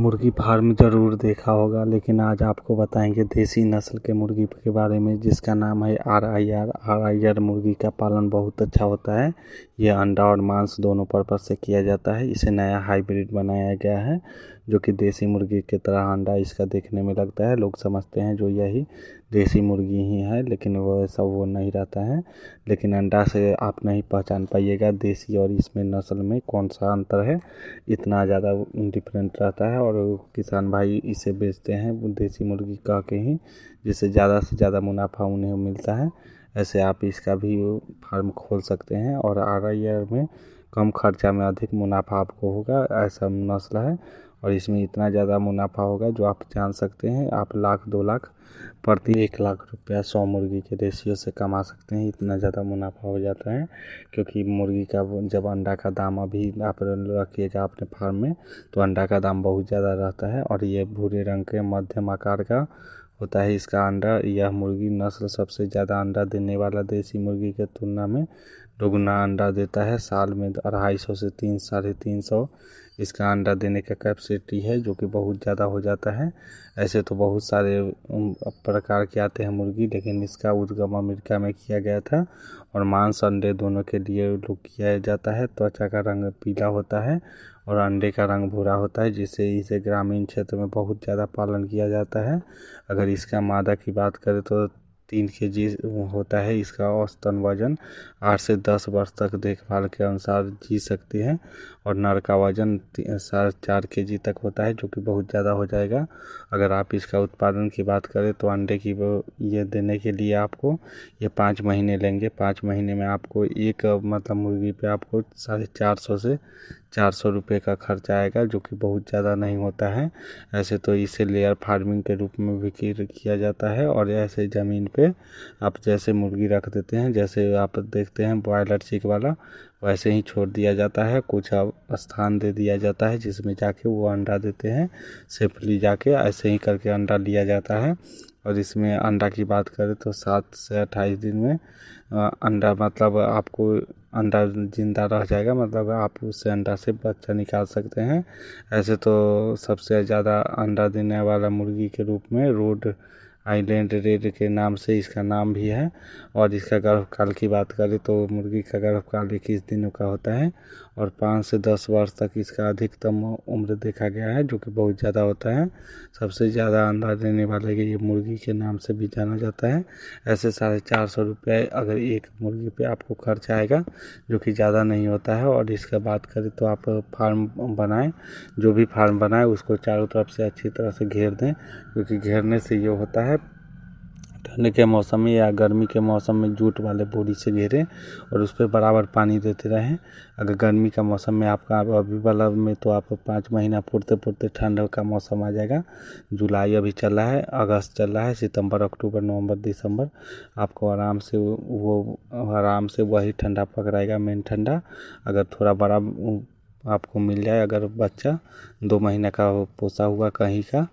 मुर्गी फार्म ज़रूर देखा होगा, लेकिन आज आपको बताएंगे देसी नस्ल के मुर्गी के बारे में, जिसका नाम है आर आई आर मुर्गी का पालन बहुत अच्छा होता है। ये अंडा और मांस दोनों पर्पज से किया जाता है। इसे नया हाइब्रिड बनाया गया है जो कि देसी मुर्गी की तरह अंडा इसका देखने में लगता है। लोग समझते हैं जो यही देसी मुर्गी ही है, लेकिन वो ऐसा वो नहीं रहता है। लेकिन अंडा से आप नहीं पहचान पाइएगा देसी और इसमें नस्ल में कौन सा अंतर है, इतना ज़्यादा डिफरेंट रहता है। और किसान भाई इसे बेचते हैं देसी मुर्गी कह के ही, जिससे ज़्यादा से ज़्यादा मुनाफा उन्हें मिलता है। ऐसे आप इसका भी फार्म खोल सकते हैं और आर में कम खर्चा में अधिक मुनाफा आपको होगा, ऐसा नस्ल है। और इसमें इतना ज़्यादा मुनाफा होगा जो आप जान सकते हैं। आप 1 लाख 2 लाख प्रति 1 लाख रुपया 100 मुर्गी के रेशियो से कमा सकते हैं, इतना ज़्यादा मुनाफा हो जाता है। क्योंकि मुर्गी का जब अंडा का दाम अभी आप रखिएगा अपने फार्म में, तो अंडा का दाम बहुत ज़्यादा रहता है। और ये भूरे रंग के मध्यम आकार का होता है इसका अंडा। यह मुर्गी नस्ल सबसे ज़्यादा अंडा देने वाला देसी मुर्गी के तुलना में दोगुना अंडा देता है। साल में 250 से 300-350 इसका अंडा देने का कैपेसिटी है, जो कि बहुत ज़्यादा हो जाता है। ऐसे तो बहुत सारे प्रकार के आते हैं मुर्गी, लेकिन इसका उद्गम अमेरिका में किया गया था। और मांस अंडे दोनों के लिए लोग किया जाता है। त्वचा का रंग पीला होता है और अंडे का रंग भूरा होता है, जिससे इसे ग्रामीण क्षेत्र में बहुत ज़्यादा पालन किया जाता है। अगर इसका मादा की बात करें तो 3 kg होता है इसका औसतन वजन। 8 से 10 वर्ष तक देखभाल के अनुसार जी सकती है। और नर का वजन 4.5 kg तक होता है, जो कि बहुत ज़्यादा हो जाएगा। अगर आप इसका उत्पादन की बात करें तो अंडे की ये देने के लिए आपको ये 5 महीने लेंगे। 5 महीने में आपको एक मतलब मुर्गी पे आपको 450 से 400 रुपये का खर्चा आएगा, जो कि बहुत ज़्यादा नहीं होता है। ऐसे तो इसे लेयर फार्मिंग के रूप में भी किया जाता है। और ऐसे ज़मीन पे आप जैसे मुर्गी रख देते हैं, जैसे आप देखते हैं बॉयलर चिक वाला, वैसे ही छोड़ दिया जाता है। कुछ स्थान दे दिया जाता है जिसमें जाके वो अंडा देते हैं सेफली जाके। ऐसे ही करके अंडा लिया जाता है। और इसमें अंडा की बात करें तो 7 से 28 दिन में अंडा मतलब आपको अंडा ज़िंदा रह जाएगा, मतलब आप उससे अंडा से बच्चा निकाल सकते हैं। ऐसे तो सबसे ज़्यादा अंडा देने वाला मुर्गी के रूप में रोड आइलैंड रेड के नाम से इसका नाम भी है। और इसका गर्भकाल की बात करें तो मुर्गी का गर्भकाल 21 दिनों का होता है। और 5 से 10 वर्ष तक इसका अधिकतम उम्र देखा गया है, जो कि बहुत ज़्यादा होता है। सबसे ज़्यादा अंडा देने वाले ये मुर्गी के नाम से भी जाना जाता है। ऐसे 450 रुपये अगर एक मुर्गी पे आपको खर्च आएगा, जो कि ज़्यादा नहीं होता है। और इसका बात करें तो आप फार्म बनाएं, जो भी फार्म बनाएं उसको चारों तरफ से अच्छी तरह से घेर दें, क्योंकि घेरने से ये होता है ठंड के मौसम में या गर्मी के मौसम में जूट वाले बोरी से घेरें और उस पर बराबर पानी देते रहें। अगर गर्मी का मौसम में आपका अभी वाला में तो आप 5 महीना पुरते पुरते ठंड का मौसम आ जाएगा। जुलाई अभी चल रहा है, अगस्त चल रहा है, सितंबर अक्टूबर नवंबर दिसंबर आपको आराम से वही ठंडा पकड़ाएगा, मेन ठंडा। अगर थोड़ा बड़ा आपको मिल जाए, अगर बच्चा 2 महीने का पोसा हुआ कहीं का,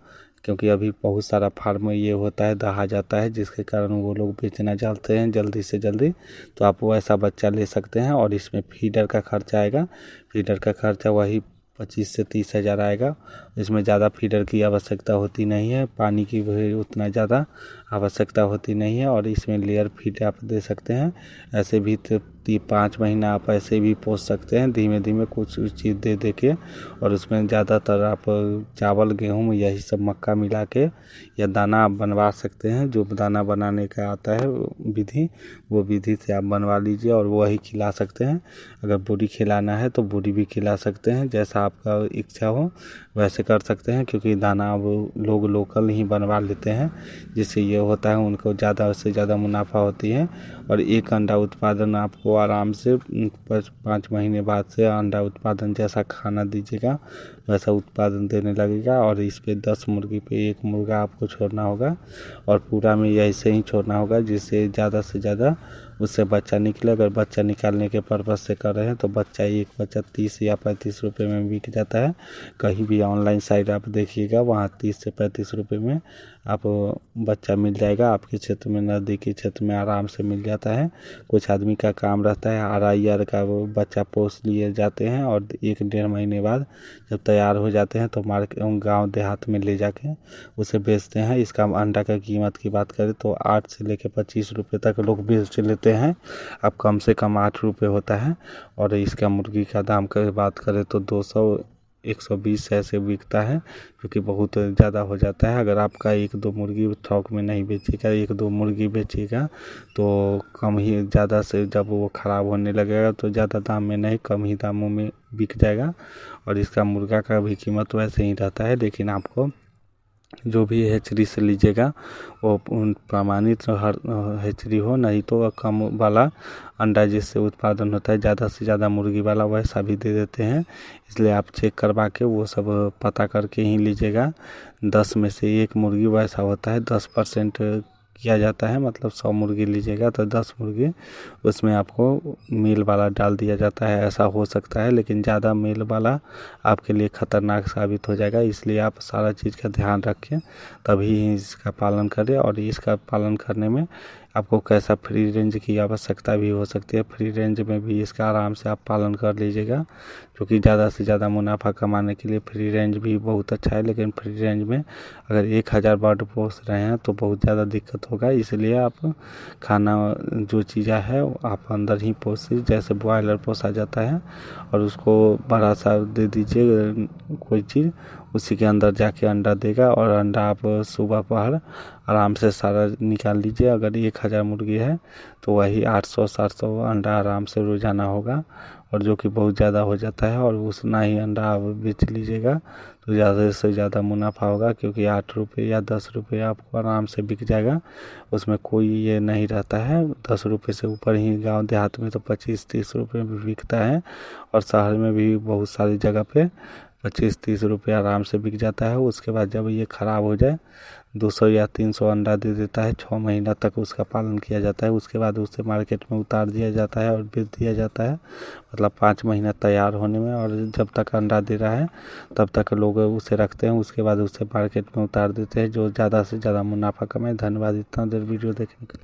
क्योंकि अभी बहुत सारा फार्म में ये होता है दहा जाता है, जिसके कारण वो लोग बेचना चाहते हैं जल्दी से जल्दी, तो आप वो ऐसा बच्चा ले सकते हैं। और इसमें फीडर का खर्चा आएगा। फीडर का खर्चा वही 25 से 30 हज़ार आएगा। इसमें ज़्यादा फीडर की आवश्यकता होती नहीं है, पानी की भी उतना ज़्यादा आवश्यकता होती नहीं है। और इसमें लेयर फीड आप दे सकते हैं। ऐसे भी 5 महीना आप ऐसे भी पोस सकते हैं धीमे धीमे कुछ चीज़ दे दे के। और उसमें ज़्यादातर आप चावल गेहूँ यही सब मक्का मिला के या दाना आप बनवा सकते हैं। जो दाना बनाने का आता है विधि, वो विधि से आप बनवा लीजिए और वही खिला सकते हैं। अगर बूढ़ी खिलाना है तो बूढ़ी भी खिला सकते हैं, जैसा आपका इच्छा हो वैसे कर सकते हैं। क्योंकि दाना वो लोग लोकल ही बनवा लेते हैं, जिससे ये होता है उनको ज़्यादा से ज़्यादा मुनाफा होती है। और एक अंडा उत्पादन आपको आराम से 5 महीने बाद से अंडा उत्पादन जैसा खाना दीजिएगा वैसा उत्पादन देने लगेगा। और इस पे 10 मुर्गी पे 1 मुर्गा आपको छोड़ना होगा और पूरा में ऐसे ही छोड़ना होगा, जिससे ज़्यादा से ज़्यादा उससे बच्चा निकले। अगर बच्चा निकालने के पर्पज़ से कर रहे हैं तो एक बच्चा 30 या 35 रुपये में बिक जाता है। कहीं भी ऑनलाइन साइट आप देखिएगा, वहाँ 30 से 35 रुपये में आप बच्चा मिल जाएगा। आपके क्षेत्र में, नज़दीकी क्षेत्र में आराम से मिल जाता है। कुछ आदमी का काम रहता है, RIR का वो बच्चा पोस लिए जाते हैं और 1-1.5 महीने बाद जब तैयार हो जाते हैं तो गांव देहात में ले जाके उसे बेचते हैं। इसका अंडा का कीमत की बात करें तो 8 से लेकर 25 रुपये तक लोग बेच लेते हैं। अब कम से कम 8 रुपये होता है। और इसका मुर्गी का दाम की बात करें तो 200-120 ऐसे बिकता है, क्योंकि बहुत ज़्यादा हो जाता है। अगर आपका 1-2 मुर्गी थोक में नहीं बेचेगा, 1-2 मुर्गी बेचेगा तो कम ही, ज़्यादा से जब वो ख़राब होने लगेगा तो ज़्यादा दाम में नहीं, कम ही दामों में बिक जाएगा। और इसका मुर्गा का भी कीमत वैसे ही रहता है, लेकिन आपको जो भी हैचरी से लीजिएगा वो प्रमाणित हर हैचरी हो, नहीं तो कम वाला अंडा जिससे उत्पादन होता है ज़्यादा से ज़्यादा मुर्गी वाला, वैसा भी दे देते हैं। इसलिए आप चेक करवा के वो सब पता करके ही लीजिएगा। 10 में से 1 मुर्गी वैसा होता है, 10% किया जाता है। मतलब 100 मुर्गी लीजिएगा तो 10 मुर्गी उसमें आपको मेल वाला डाल दिया जाता है। ऐसा हो सकता है, लेकिन ज़्यादा मेल वाला आपके लिए ख़तरनाक साबित हो जाएगा। इसलिए आप सारा चीज़ का ध्यान रखें, तभी इसका पालन करें। और इसका पालन करने में आपको कैसा फ्री रेंज की आवश्यकता भी हो सकती है। फ्री रेंज में भी इसका आराम से आप पालन कर लीजिएगा, क्योंकि ज़्यादा से ज़्यादा मुनाफा कमाने के लिए फ्री रेंज भी बहुत अच्छा है। लेकिन फ्री रेंज में अगर 1000 बर्ड पोस रहे हैं तो बहुत ज़्यादा दिक्कत होगा। इसलिए आप खाना जो चीज़ें है आप अंदर ही पोसिए। जैसे बॉयलर पोसा जाता है और उसको बड़ा सा दे दीजिए कोई चीज़, उसी के अंदर जाके अंडा देगा। और अंडा आप सुबह पहर आराम से सारा निकाल लीजिए। अगर 1000 मुर्गी है तो वही 800-700 अंडा आराम से रोज़ाना होगा, और जो कि बहुत ज़्यादा हो जाता है। और उतना ही अंडा आप बेच लीजिएगा तो ज़्यादा से ज़्यादा मुनाफा होगा, क्योंकि 8 रुपये या 10 रुपये आपको आराम से बिक जाएगा। उसमें कोई ये नहीं रहता है। 10 रुपये से ऊपर ही गांव देहात में तो 25-30 रुपये में बिकता है, और शहर में भी बहुत सारी जगह पे 25-30 रुपये आराम से बिक जाता है। उसके बाद जब ये ख़राब हो जाए, 200 या 300 अंडा दे देता है, 6 महीना तक उसका पालन किया जाता है। उसके बाद उसे मार्केट में उतार दिया जाता है और बेच दिया जाता है। मतलब 5 महीना तैयार होने में, और जब तक अंडा दे रहा है तब तक लोग उसे रखते हैं। उसके बाद उसे मार्केट में उतार देते हैं, जो ज़्यादा से ज़्यादा मुनाफा कमाए। धन्यवाद इतना देर वीडियो देखने के लिए।